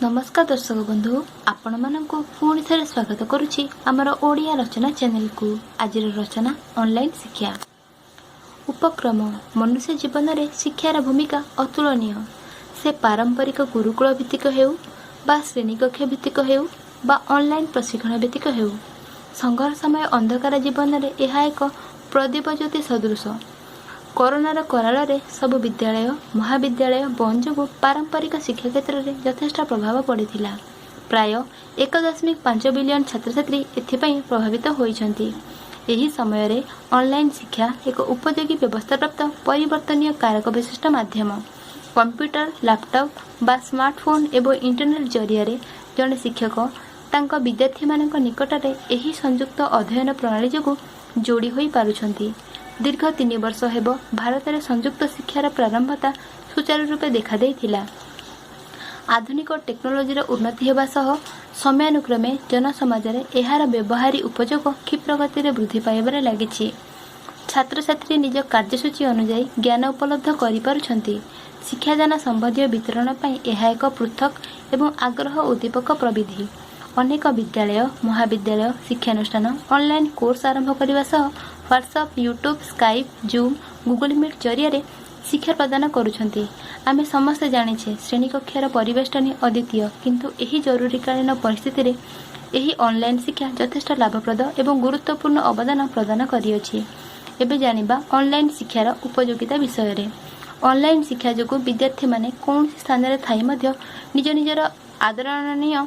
नमस्कार दर्शक बंधु आपण मानक पुणी थे स्वागत करुच्ची आमर ओडिया रचना चैनल को। आज रचना ऑनलाइन शिक्षा उपक्रम। मनुष्य जीवन में शिक्षार भूमिका अतुलनीय। से पारंपरिक गुरुकुल भित्तिक हेउ बा श्रेणी कक्ष भित्तिक हेउ बा ऑनलाइन प्रशिक्षण भित्तिक हेउ, संघर्षमय अंधकार जीवन में यह एक प्रदीप ज्योति सदृश। कोरोनार कराल सब विद्यालय महाविद्यालय बंद जो पारंपरिक शिक्षा क्षेत्र में यथेष्ट प्रभाव पड़ा। प्राय 1.5 बिलियन छात्र छात्री एथिपाई प्रभावित होइछन्ति। एही समय रे ऑनलाइन शिक्षा एक उपयोगी व्यवस्था प्राप्त परिवर्तनीय कारक विशिष्ट माध्यम। कंप्यूटर लैपटॉप बा स्मार्टफोन एवं इंटरनेट जरिया जड़े शिक्षक तांका विद्यार्थी मानक निकट में एही संयुक्त अध्ययन प्रणाली जो जोड़ी होई पारुछन्ति। दीर्घ 3 वर्ष हेब भारत में संयुक्त शिक्षार प्रारंभता सुचारू रूपे देखा देइथिला। आधुनिक टेक्नोलोजी उन्नति होगा सह समयानुक्रमे जनसमाज में एहार व्यवहारी उपयोग क्षिप्र गति में वृद्धि पाइबार लगी। छात्र छात्री निज कार्यसूची अनुजाई ज्ञान उपलब्ध करिपारुछन्ति। शिक्षादान संबंधी वितरण पर यह एक पृथक एवं आग्रह उद्दीपक प्रविधि। अनेक विद्यालय महाविद्यालय शिक्षानुष्ठान ऑनलाइन कोर्स आरंभ करने सह WhatsApp YouTube Skype Zoom Google Meet जरिया शिक्षा प्रदान करुछन्ति। आमे समस्त जानिछे श्रेणी कक्षार परिवेष्टन अद्वितीय, किंतु एही जरूरीकालीन परिस्थिति रे एही ऑनलाइन शिक्षा यथेष्ट लाभप्रद एवं गुरुत्वपूर्ण अवदान प्रदान करियछि। एबे जानिबा ऑनलाइन शिक्षार उपयोगिता विषय रे। ऑनलाइन शिक्षा जोगु विद्यार्थी माने कौन स्थान रे थाई मध्य निज निजर आदरणीय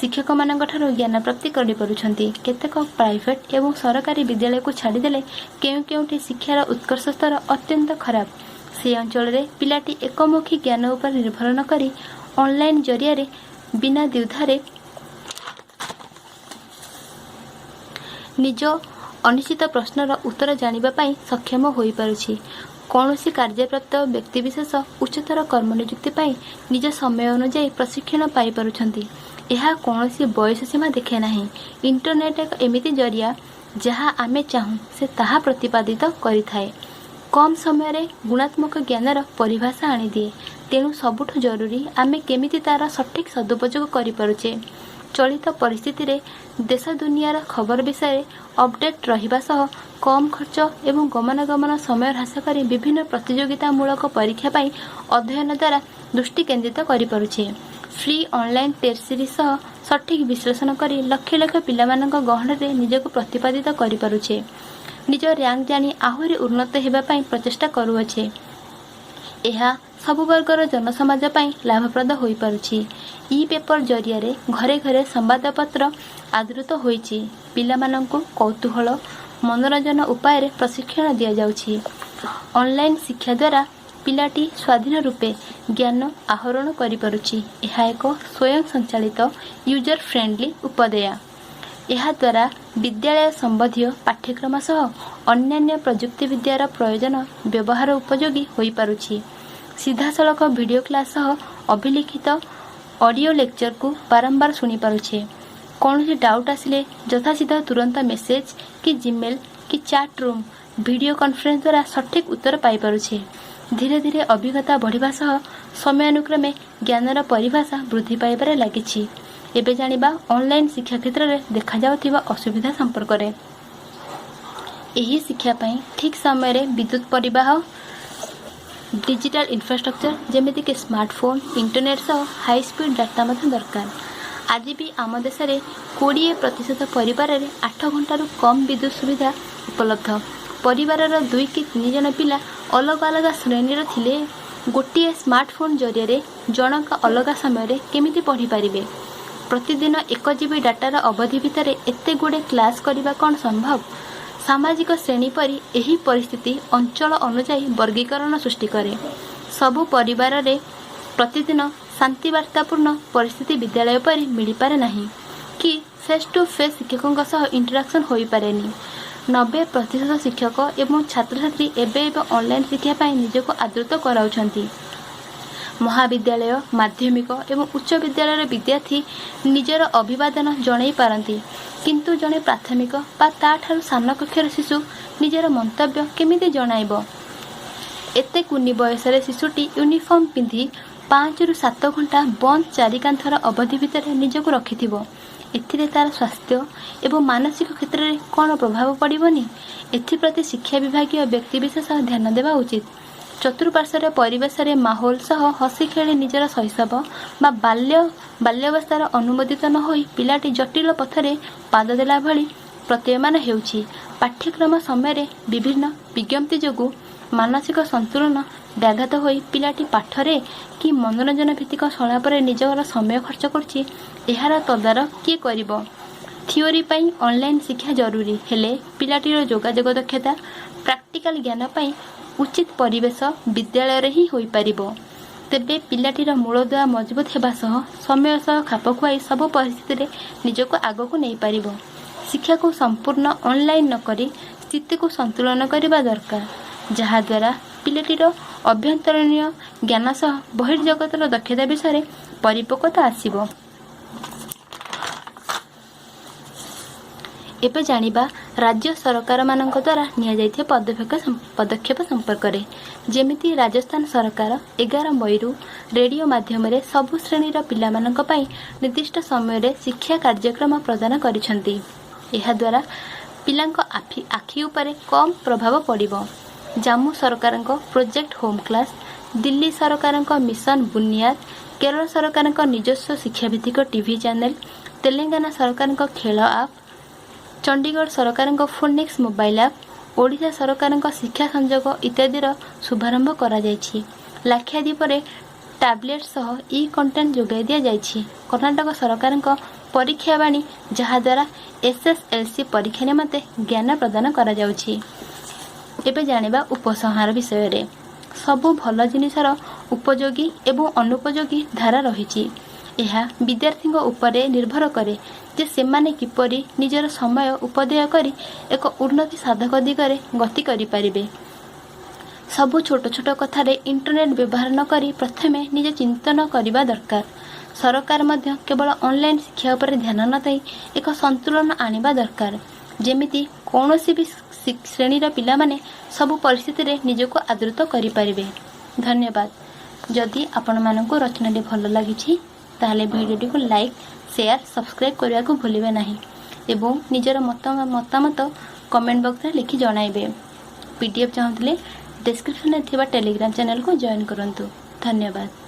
शिक्षक मानक ठारो ज्ञान प्राप्ति करि परुछन्ति। केतेक प्राइवेट एवं सरकारी विद्यालय को छाड़ीदेले केउटी शिक्षार उत्कर्ष स्तर अत्यंत खराब। से अंचल रे पिलाटी एकमुखी ज्ञान उपर निर्भर न करी ऑनलाइन जरिया रे बिना द्विधारे निज अनिश्चित प्रश्नर उत्तर जानिबा पाई सक्षम होई पारुछि। कौनसी कार्यप्राप्त व्यक्तिविशेष उच्चतर कर्मनियुक्ति पाई निज समय अनुଯାୟୀ प्रशिक्षण पाई पारुछन्ति। यह कौनसी बयस सीमा देखे नाही। इंटरनेट एक एमिति जरिया जहाँ आमे चाहूँ से ताहा प्रतिपादित करिथाए। कम समय रे गुणात्मक ज्ञानर परिभाषा आनी दिए। तेणु सबुठ जरूरी आमे केमिति तार सठिक सदुपयोग करि पारुछे। चलित परिस्थिति रे देश दुनियार खबर विषय अपडेट रहिबा सह कम खर्च एवं गमनागमन समय ह्रास करी विभिन्न प्रतियोगितामूलक परीक्षा पाई अध्ययन द्वारा दृष्टि केन्द्रित करि पारुछे। फ्री ऑनलाइन टेस्ट सीरीज सह सठिक विश्लेषण करी लक्ष लक्ष पिलामानक गहन रे निजको प्रतिपादित करि पारुछे। निज रैंक जानी आहुरी उन्नत हेबा पाई प्रचेष्टा करूअछे। एहा सबु वर्गर जनसमाज पाई लाभप्रद होई पारुछि। ई पेपर जरिया रे घरे घरे संवादपत्र आदृत होईछि। पिलामानंकु कौतूहल मनोरंजन उपाय रे प्रशिक्षण दिया जाउछि। ऑनलाइन शिक्षा द्वारा पिलाटी स्वाधीन रूपे ज्ञान आहरण करि पारुछि। एहा एक स्वयं संचालित यूजर फ्रेंडली उपदया। एहा द्वारा विद्यालय संबंधी पाठ्यक्रम सह अन्यान्य प्रजुक्ति विद्यार प्रयोजन व्यवहार उपयोगी होई पारुछि। सीधासलख वीडियो क्लास सह अभिलिखित ऑडियो लेक्चर को बारंबार सुनी पारुछे। कौन डाउट आसिले यथासीधा तुरंत मेसेज कि जीमेल कि चैट रूम वीडियो कॉन्फ्रेंस द्वारा सठिक उत्तर पाई पारुछे। धीरे धीरे अभिज्ञता बढ़िबा सह समयानुक्रमे ज्ञानर परिभाषा वृद्धि पाइबारे लागिछि। एबे जानिबा ऑनलाइन शिक्षा क्षेत्र में देखा जाउथिबा असुविधा संपर्क रे। एही शिक्षा पई ठीक समय रे विद्युत परिवाह डिजिटल इंफ्रास्ट्रक्चर जेमिति कि स्मार्टफोन इंटरनेट सह हाई स्पीड डाटा मध्य दरकार। आज भी आम देश में 20% परिवार में 8 घंटार कम विद्युत सुविधा उपलब्ध। परिवार 2 कि 3 जन पिला अलग अलग श्रेणी थिले गोटे स्मार्टफोन जरिया जनक अलग समय केमिति पढ़ी पारिबे। प्रतिदिन 1 GB डाटार अवधि भितर एते गुड़े क्लास करने कौन संभव। सामाजिक श्रेणी परी एही परिस्थिति अंचल अनुଯାयी वर्गीकरण सृष्टि करे। सबु परिवार रे प्रतिदिन शांति वार्तापूर्ण परिस्थिति विद्यालय पर मिल पारे नहीं कि फेस टू फेस शिक्षकों सह इंटराक्शन हो पारेनी। 90% शिक्षक एवं छात्र छात्री एवं ऑनलाइन शिक्षा पाई निजको आदृत कराउछन्ति। महाविद्यालय माध्यमिक एवं उच्च विद्यालय विद्यार्थी निजर अभिवादन जणाई पारती, किंतु जड़े प्राथमिक बा ताठारु सान कक्षर शिशु निजर मंतव्य केमिति जणाइब। एते कुनी बयसरे शिशुटी यूनिफॉर्म पिंधि 5 ରୁ 7 ଘଣ୍ଟା ବନ୍ଦ ଚାରିକାନ୍ଥର ଅବଧି ଭିତରେ ନିଜକୁ ରଖିଥିବ, ଏଥିରେ ତାର ସ୍ୱାସ୍ଥ୍ୟ ଏବଂ ମାନସିକ କ୍ଷେତ୍ରରେ କ'ଣ ପ୍ରଭାବ ପଡ଼ିବନି? ଏଥିପ୍ରତି ଶିକ୍ଷା ବିଭାଗୀୟ ବ୍ୟକ୍ତିବିଶେଷ ଧ୍ୟାନ ଦେବା ଉଚିତ। ଚତୁଃପାର୍ଶ୍ୱରେ ପରିବେଶରେ ମାହୋଲ ସହ ହସି ଖେଳି ନିଜର ଶୈଶବ ବା ବାଲ୍ୟାବସ୍ଥାର ଅନୁମୋଦିତ ନ ହୋଇ ପିଲାଟି ଜଟିଳ ପଥରେ ପାଦ ଦେଲା ଭଳି ପ୍ରତୀୟମାନ ହେଉଛି। ପାଠ୍ୟକ୍ରମ ସମୟରେ ବିଭିନ୍ନ ବିଜ୍ଞପ୍ତି ଯୋଗୁଁ ମାନସିକ ସନ୍ତୁଳନ ବ୍ୟାଘାତ ହୋଇ ପିଲାଟି ପାଠରେ କି ମନୋରଞ୍ଜନ ଭିତ୍ତିକ ସଂଳାପରେ ନିଜର ସମୟ ଖର୍ଚ୍ଚ କରୁଛି, ଏହାର ତଦାରଖ କିଏ କରିବ? ଥିଓରି ପାଇଁ ଅନଲାଇନ୍ ଶିକ୍ଷା ଜରୁରୀ, ହେଲେ ପିଲାଟିର ଯୋଗାଯୋଗ ଦକ୍ଷତା, ପ୍ରାକ୍ଟିକାଲ ଜ୍ଞାନ ପାଇଁ ଉଚିତ ପରିବେଶ ବିଦ୍ୟାଳୟରେ ହିଁ ହୋଇପାରିବ। ତେବେ ପିଲାଟିର ମୂଳଦୁଆ ମଜବୁତ ହେବା ସହ ସମୟ ସହ ଖାପ ଖୁଆଇ ସବୁ ପରିସ୍ଥିତିରେ ନିଜକୁ ଆଗକୁ ନେଇପାରିବ। ଶିକ୍ଷାକୁ ସମ୍ପୂର୍ଣ୍ଣ ଅନଲାଇନ୍ ନକରି ସ୍ଥିତିକୁ ସନ୍ତୁଳନ କରିବା ଦରକାର, ଯାହାଦ୍ୱାରା ପିଲାଟିର ଅଭ୍ୟନ୍ତରୀଣ ଜ୍ଞାନ ସହ ବହିର୍ଜଗତର ଦକ୍ଷତା ବିଷୟରେ ପରିପକ୍ୱତା ଆସିବ। ଏବେ ଜାଣିବା ରାଜ୍ୟ ସରକାରମାନଙ୍କ ଦ୍ୱାରା ନିଆଯାଇଥିବା ପଦକ୍ଷେପ ସମ୍ପର୍କରେ। ଯେମିତି ରାଜସ୍ଥାନ ସରକାର 11 ମଇରୁ ରେଡ଼ିଓ ମାଧ୍ୟମରେ ସବୁ ଶ୍ରେଣୀର ପିଲାମାନଙ୍କ ପାଇଁ ନିର୍ଦ୍ଦିଷ୍ଟ ସମୟରେ ଶିକ୍ଷା କାର୍ଯ୍ୟକ୍ରମ ପ୍ରଦାନ କରିଛନ୍ତି। ଏହାଦ୍ୱାରା ପିଲାଙ୍କ ଆଖି ଉପରେ କମ୍ ପ୍ରଭାବ ପଡ଼ିବ। ଜାମ୍ମୁ ସରକାରଙ୍କ ପ୍ରୋଜେକ୍ଟ ହୋମ୍ କ୍ଲାସ୍, ଦିଲ୍ଲୀ ସରକାରଙ୍କ ମିଶନ ବୁନିୟାଦ, କେରଳ ସରକାରଙ୍କ ନିଜସ୍ୱ ଶିକ୍ଷାଭିତ୍ତିକ ଟିଭି ଚ୍ୟାନେଲ, ତେଲେଙ୍ଗାନା ସରକାରଙ୍କ ଖେଳ ଆପ୍, ଚଣ୍ଡିଗଡ଼ ସରକାରଙ୍କ ଫୋନିକ୍ସ ମୋବାଇଲ ଆପ୍, ଓଡ଼ିଶା ସରକାରଙ୍କ ଶିକ୍ଷା ସଂଯୋଗ ଇତ୍ୟାଦିର ଶୁଭାରମ୍ଭ କରାଯାଇଛି। ଲାକ୍ଷାଦ୍ୱୀପରେ ଟ୍ୟାବ୍ଲେଟ୍ ସହ କଣ୍ଟେଣ୍ଟ ଯୋଗାଇ ଦିଆଯାଇଛି। କର୍ଣ୍ଣାଟକ ସରକାରଙ୍କ ପରୀକ୍ଷାବାଣୀ, ଯାହାଦ୍ୱାରା SSLC ପରୀକ୍ଷା ନିମନ୍ତେ ଜ୍ଞାନ ପ୍ରଦାନ କରାଯାଉଛି। ଏବେ ଜାଣିବା ଉପସଂହାର ବିଷୟରେ। ସବୁ ଭଲ ଜିନିଷର ଉପଯୋଗୀ ଏବଂ ଅନୁପଯୋଗୀ ଧାରା ରହିଛି। ଏହା ବିଦ୍ୟାର୍ଥୀଙ୍କ ଉପରେ ନିର୍ଭର କରେ ଯେ ସେମାନେ କିପରି ନିଜର ସମୟ ଉପଦେୟ କରି ଏକ ଉନ୍ନତି ସାଧକ ଦିଗରେ ଗତି କରିପାରିବେ। ସବୁ ଛୋଟ ଛୋଟ କଥାରେ ଇଣ୍ଟରନେଟ୍ ବ୍ୟବହାର ନ କରି ପ୍ରଥମେ ନିଜ ଚିନ୍ତନ କରିବା ଦରକାର। ସରକାର ମଧ୍ୟ କେବଳ ଅନଲାଇନ୍ ଶିକ୍ଷା ଉପରେ ଧ୍ୟାନ ନ ଦେଇ ଏକ ସନ୍ତୁଳନ ଆଣିବା ଦରକାର, ଯେମିତି କୌଣସି ବି ଶ୍ରେଣୀର ପିଲାମାନେ ସବୁ ପରିସ୍ଥିତିରେ ନିଜକୁ ଆଦୃତ କରିପାରିବେ। ଧନ୍ୟବାଦ। ଯଦି ଆପଣମାନଙ୍କୁ ରଚନାଟି ଭଲ ଲାଗିଛି ତାହେଲେ ଭିଡ଼ିଓଟିକୁ ଲାଇକ୍, ସେୟାର, ସବସ୍କ୍ରାଇବ୍ କରିବାକୁ ଭୁଲିବେ ନାହିଁ ଏବଂ ନିଜର ମତାମତ କମେଣ୍ଟ ବକ୍ସରେ ଲେଖି ଜଣାଇବେ। PDF ଚାହୁଁଥିଲେ ଡେସ୍କ୍ରିପସନ୍ରେ ଥିବା ଟେଲିଗ୍ରାମ ଚ୍ୟାନେଲକୁ ଜଏନ୍ କରନ୍ତୁ। ଧନ୍ୟବାଦ।